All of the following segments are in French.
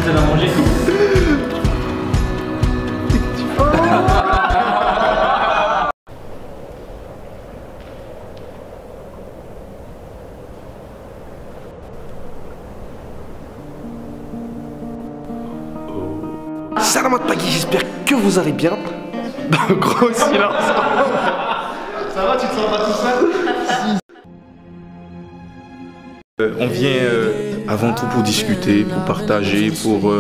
personne à manger. Salam à Pagui, j'espère que vous allez bien. Gros silence. Ça va, tu te sens pas tout seul? On vient avant tout pour discuter, pour partager, pour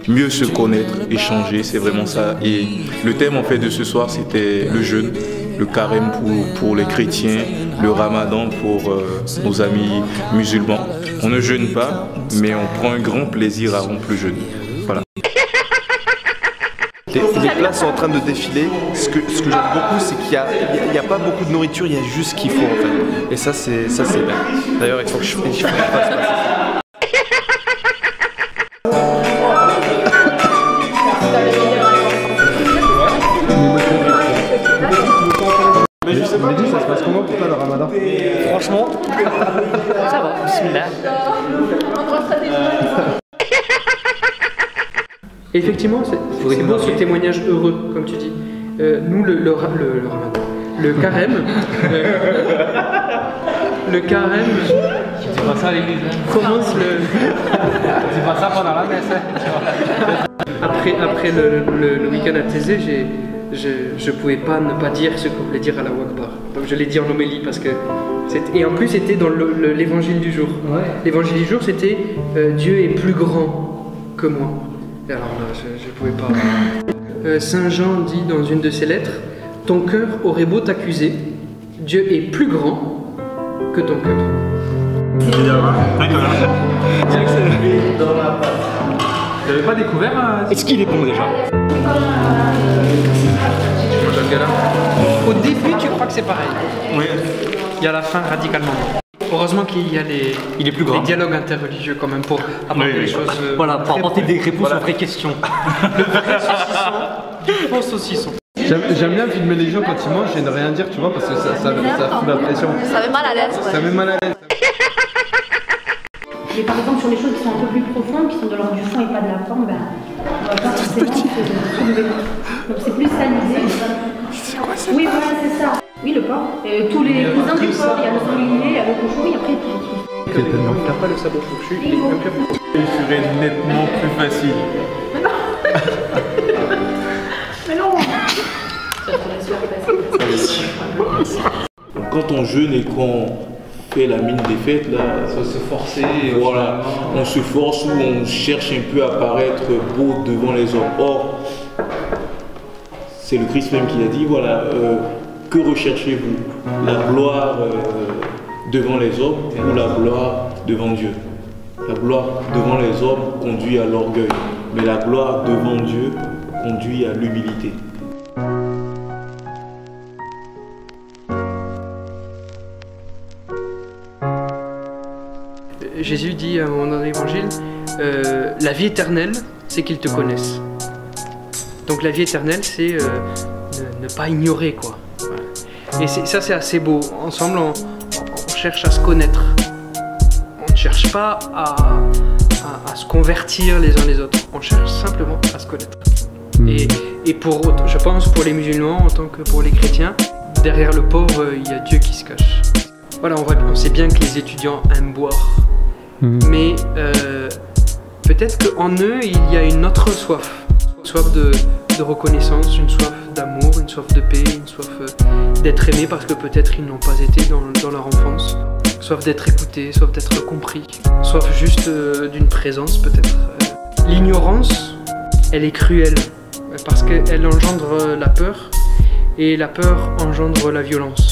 mieux se connaître, échanger, c'est vraiment ça. Et le thème en fait de ce soir c'était le jeûne, le carême pour les chrétiens, le ramadan pour nos amis musulmans. On ne jeûne pas, mais on prend un grand plaisir à rompre le jeûne. Voilà. Les plats sont en train de défiler. Ce que j'aime beaucoup, c'est qu'il n'y a pas beaucoup de nourriture, il y a juste ce qu'il faut en fait. Et ça c'est bien. D'ailleurs, il faut que je fasse ça. Mais je sais pas, ça se passe comment pour toi le ramadan? Franchement, ça va, bismillah. Effectivement, c'est beau ce témoignage heureux, comme tu dis. Nous, le ramadan, le carême, le carême. Tu dis pas ça à l'église. Commence le. Tu dis pas ça pendant la messe. Après le week-end à Thésée, je pouvais pas ne pas dire ce qu'on voulait dire à la Akbar. Donc je l'ai dit en homélie parce que et en plus c'était dans l'évangile du jour. Ouais. L'évangile du jour c'était Dieu est plus grand que moi. Et alors là je pouvais pas. Saint Jean dit dans une de ses lettres, ton cœur aurait beau t'accuser, Dieu est plus grand que ton cœur. Tu n'avais pas découvert Est-ce qu'il est bon déjà? Au début, tu crois que c'est pareil. Oui. Et à la fin, radicalement. Heureusement qu'il y a Il est plus grand. les dialogues interreligieux quand même pour apporter les choses. Voilà, pour apporter des réponses aux vraies questions. Le vrai saucisson, du faux saucisson. J'aime bien filmer les gens quand ils mangent et ne rien dire, tu vois, parce que ça fout la pression. Ça met mal à l'aise. Ouais. Ça met mal à l'aise. Et par exemple, sur les choses qui sont un peu plus profondes, qui sont de l'ordre du fond et pas de la forme, ben, on va pas forcément se soulever. Donc c'est plus ça l'idée. C'est quoi ça? Oui, voilà, c'est ça. Oui, le porc. Tous les cousins du porc, il y a le sanglier, il y a le cochon, et après Il n'a pas le sabot fourchu, il est impur. Il serait nettement plus facile. Mais non. Ça serait sûr facile. Quand on jeûne et qu'on fait la mine des fêtes, là, Faut se forcer. voilà, on se force ou on cherche un peu à paraître beau devant les hommes. Or, c'est le Christ même qui a dit, voilà, que recherchez-vous? La gloire devant les hommes ou la gloire devant Dieu? La gloire devant les hommes conduit à l'orgueil, mais la gloire devant Dieu conduit à l'humilité. Jésus dit à un moment dans l'évangile, la vie éternelle, c'est qu'ils te connaissent. Donc la vie éternelle, c'est ne pas ignorer, quoi. Voilà. Et ça, c'est assez beau. Ensemble, on cherche à se connaître. On ne cherche pas à se convertir les uns les autres. On cherche simplement à se connaître. Et je pense pour les musulmans, en tant que pour les chrétiens, derrière le pauvre, il y a Dieu qui se cache. Voilà, on sait bien que les étudiants aiment boire. Mais peut-être qu'en eux, il y a une autre soif. Une soif de reconnaissance, une soif d'amour, une soif de paix, une soif d'être aimé parce que peut-être ils n'ont pas été dans leur enfance. Soif d'être écouté, soif d'être compris. Soif juste d'une présence peut-être. L'ignorance, elle est cruelle parce qu'elle engendre la peur et la peur engendre la violence.